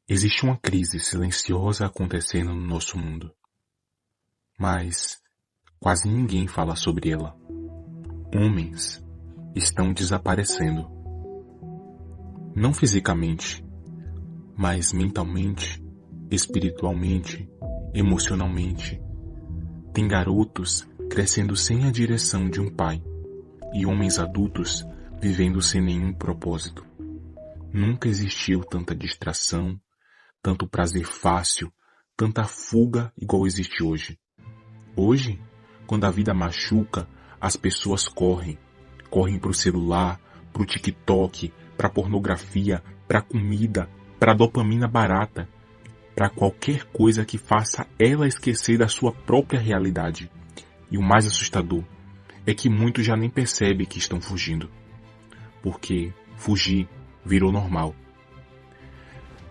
Existe uma crise silenciosa acontecendo no nosso mundo, mas quase ninguém fala sobre ela. Homens estão desaparecendo. Não fisicamente, mas mentalmente, espiritualmente, emocionalmente. Tem garotos crescendo sem a direção de um pai e homens adultos vivendo sem nenhum propósito. Nunca existiu tanta distração, tanto prazer fácil, tanta fuga igual existe hoje. Hoje, quando a vida machuca, as pessoas correm para o celular, para o TikTok, para a pornografia, para a comida, para a dopamina barata, para qualquer coisa que faça ela esquecer da sua própria realidade. E o mais assustador é que muitos já nem percebem que estão fugindo, porque fugir virou normal.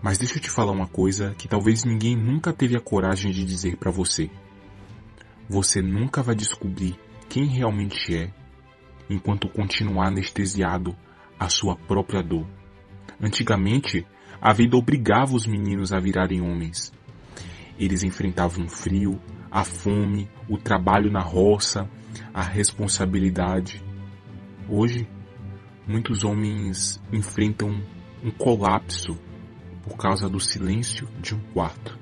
Mas deixa eu te falar uma coisa que talvez ninguém nunca teve a coragem de dizer para você. Você nunca vai descobrir quem realmente é enquanto continuar anestesiado à sua própria dor. Antigamente, a vida obrigava os meninos a virarem homens. Eles enfrentavam o frio, a fome, o trabalho na roça, a responsabilidade. Hoje, muitos homens enfrentam um colapso por causa do silêncio de um quarto.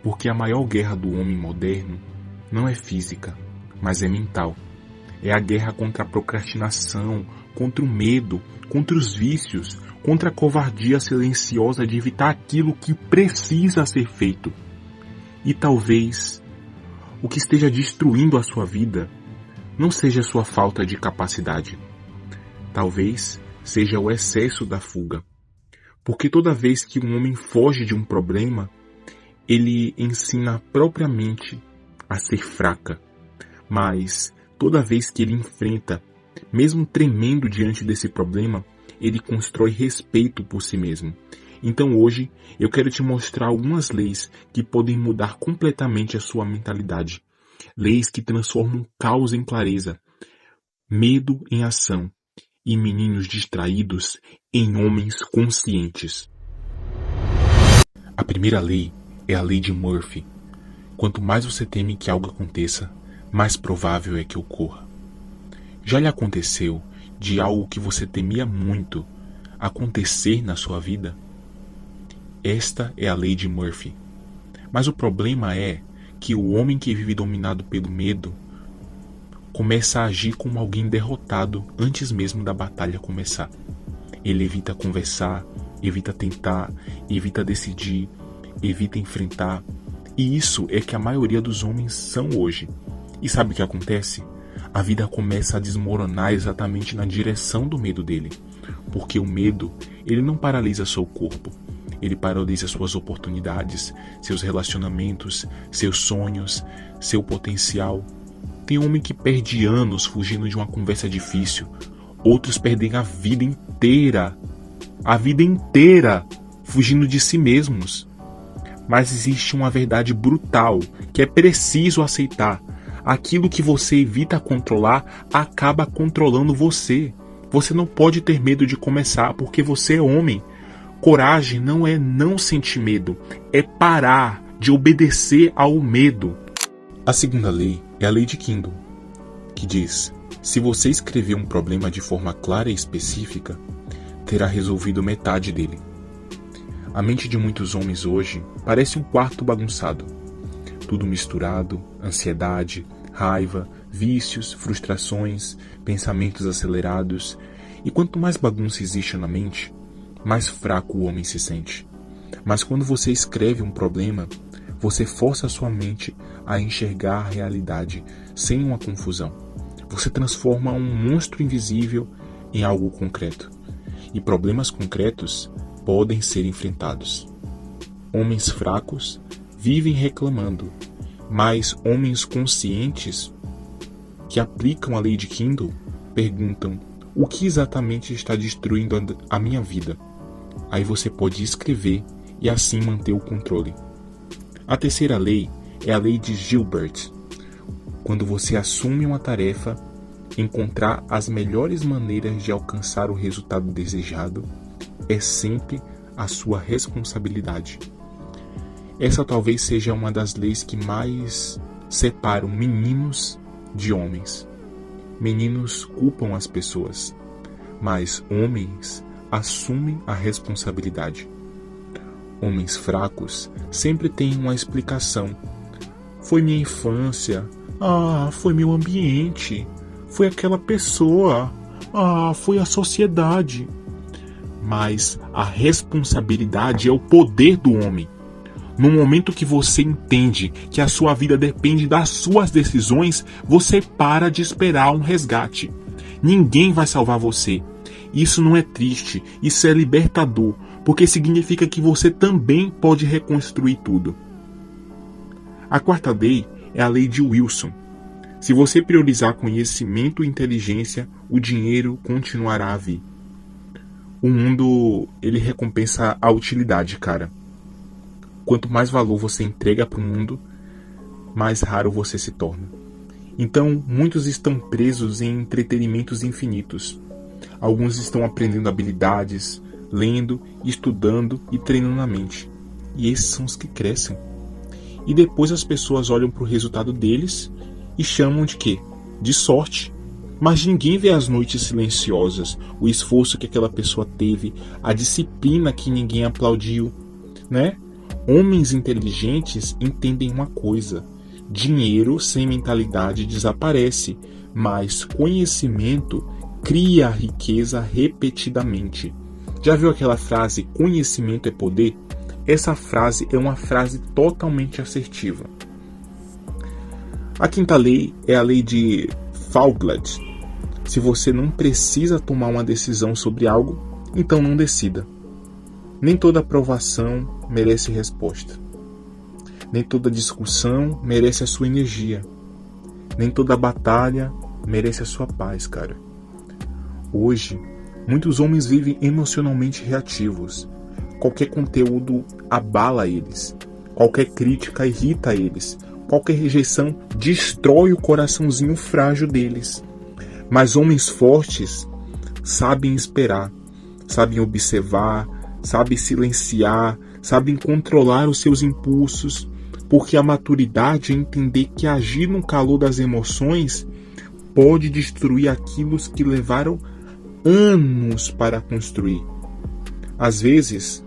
Porque a maior guerra do homem moderno não é física, mas é mental. É a guerra contra a procrastinação, contra o medo, contra os vícios, contra a covardia silenciosa de evitar aquilo que precisa ser feito. E talvez o que esteja destruindo a sua vida não seja a sua falta de capacidade. Talvez seja o excesso da fuga. Porque toda vez que um homem foge de um problema, ele ensina a própria mente a ser fraca. Mas toda vez que ele enfrenta, mesmo tremendo diante desse problema, ele constrói respeito por si mesmo. Então hoje eu quero te mostrar algumas leis que podem mudar completamente a sua mentalidade. Leis que transformam caos em clareza, medo em ação e meninos distraídos em homens conscientes. A primeira lei é a lei de Murphy. Quanto mais você teme que algo aconteça, mais provável é que ocorra. Já lhe aconteceu de algo que você temia muito acontecer na sua vida? Esta é a lei de Murphy. Mas o problema é que o homem que vive dominado pelo medo começa a agir como alguém derrotado antes mesmo da batalha começar. Ele evita conversar, evita tentar, evita decidir, evita enfrentar. E isso é que a maioria dos homens são hoje. E sabe o que acontece? A vida começa a desmoronar exatamente na direção do medo dele. Porque o medo, ele não paralisa só o corpo. Ele paralisa suas oportunidades, seus relacionamentos, seus sonhos, seu potencial. Tem homem que perde anos fugindo de uma conversa difícil. Outros perdem a vida inteira, fugindo de si mesmos. Mas existe uma verdade brutal que é preciso aceitar. Aquilo que você evita controlar acaba controlando você. Você não pode ter medo de começar porque você é homem. Coragem não é não sentir medo, é parar de obedecer ao medo. A segunda lei é a lei de Kindle, que diz: se você escrever um problema de forma clara e específica, terá resolvido metade dele. A mente de muitos homens hoje parece um quarto bagunçado. Tudo misturado, ansiedade, raiva, vícios, frustrações, pensamentos acelerados. E quanto mais bagunça existe na mente, mais fraco o homem se sente. Mas quando você escreve um problema, você força a sua mente a enxergar a realidade sem uma confusão. Você transforma um monstro invisível em algo concreto. E problemas concretos podem ser enfrentados. Homens fracos vivem reclamando, mas homens conscientes que aplicam a lei de Kindle perguntam: o que exatamente está destruindo a minha vida? Aí você pode escrever e assim manter o controle. A terceira lei é a lei de Gilbert. Quando você assume uma tarefa, encontrar as melhores maneiras de alcançar o resultado desejado é sempre a sua responsabilidade. Essa talvez seja uma das leis que mais separam meninos de homens. Meninos culpam as pessoas, mas homens assumem a responsabilidade. Homens fracos sempre têm uma explicação. Foi minha infância. Foi meu ambiente. Foi aquela pessoa. Foi a sociedade. Mas a responsabilidade é o poder do homem. No momento que você entende que a sua vida depende das suas decisões, você para de esperar um resgate. Ninguém vai salvar você. Isso não é triste, isso é libertador, porque significa que você também pode reconstruir tudo. A quarta lei é a lei de Wilson. Se você priorizar conhecimento e inteligência, o dinheiro continuará a vir. O mundo, ele recompensa a utilidade, cara. Quanto mais valor você entrega para o mundo, mais raro você se torna. Então, muitos estão presos em entretenimentos infinitos. Alguns estão aprendendo habilidades, lendo, estudando e treinando a mente. E esses são os que crescem. E depois as pessoas olham para o resultado deles e chamam de quê? De sorte. Mas ninguém vê as noites silenciosas, o esforço que aquela pessoa teve, a disciplina que ninguém aplaudiu, né? Homens inteligentes entendem uma coisa: dinheiro sem mentalidade desaparece, mas conhecimento cria riqueza repetidamente. Já viu aquela frase, conhecimento é poder? Essa frase é uma frase totalmente assertiva. A quinta lei é a lei de Fauglad. Se você não precisa tomar uma decisão sobre algo, então não decida. Nem toda aprovação merece resposta. Nem toda discussão merece a sua energia. Nem toda batalha merece a sua paz, cara. Hoje, muitos homens vivem emocionalmente reativos. Qualquer conteúdo abala eles. Qualquer crítica irrita eles. Qualquer rejeição destrói o coraçãozinho frágil deles. Mas homens fortes sabem esperar, sabem observar, sabem silenciar, sabem controlar os seus impulsos, porque a maturidade é entender que agir no calor das emoções pode destruir aquilo que levaram anos para construir. Às vezes,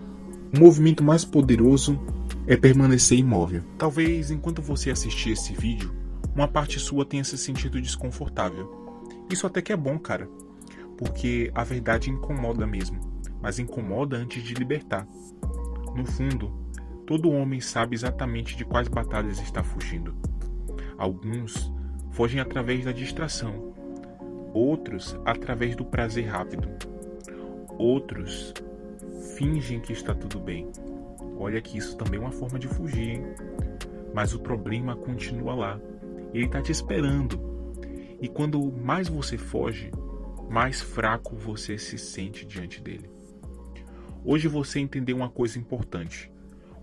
o movimento mais poderoso é permanecer imóvel. Talvez enquanto você assistir esse vídeo, uma parte sua tenha se sentido desconfortável. Isso até que é bom, cara, porque a verdade incomoda mesmo, mas incomoda antes de libertar. No fundo, todo homem sabe exatamente de quais batalhas está fugindo. Alguns fogem através da distração, outros através do prazer rápido, outros fingem que está tudo bem. Olha que isso também é uma forma de fugir, hein? Mas o problema continua lá, ele está te esperando. E quando mais você foge, mais fraco você se sente diante dele. Hoje você entendeu uma coisa importante.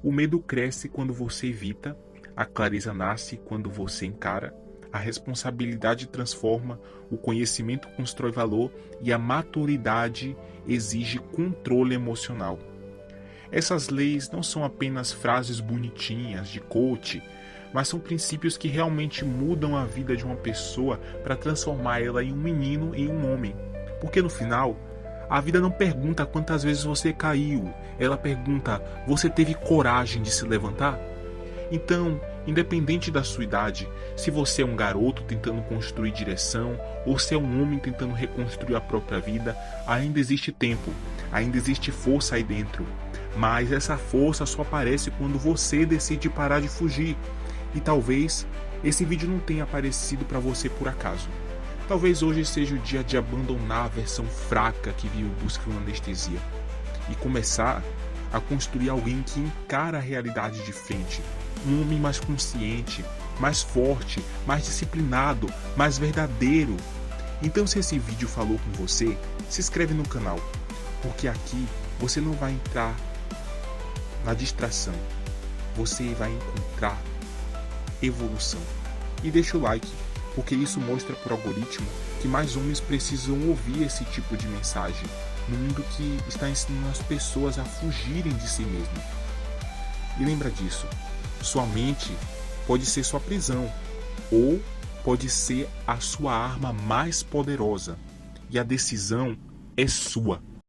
O medo cresce quando você evita, a clareza nasce quando você encara, a responsabilidade transforma, o conhecimento constrói valor e a maturidade exige controle emocional. Essas leis não são apenas frases bonitinhas de coach, mas são princípios que realmente mudam a vida de uma pessoa para transformar ela em um menino, em um homem. Porque no final, a vida não pergunta quantas vezes você caiu, ela pergunta: você teve coragem de se levantar? Então, independente da sua idade, se você é um garoto tentando construir direção, ou se é um homem tentando reconstruir a própria vida, ainda existe tempo, ainda existe força aí dentro. Mas essa força só aparece quando você decide parar de fugir. E talvez esse vídeo não tenha aparecido para você por acaso. Talvez hoje seja o dia de abandonar a versão fraca que vive buscando anestesia e começar a construir alguém que encara a realidade de frente. Um homem mais consciente, mais forte, mais disciplinado, mais verdadeiro. Então, se esse vídeo falou com você, se inscreve no canal, porque aqui você não vai entrar na distração, você vai encontrar evolução. E deixa o like, porque isso mostra para o algoritmo que mais homens precisam ouvir esse tipo de mensagem. mundo que está ensinando as pessoas a fugirem de si mesmo. E lembra disso, sua mente pode ser sua prisão, ou pode ser a sua arma mais poderosa, e a decisão é sua.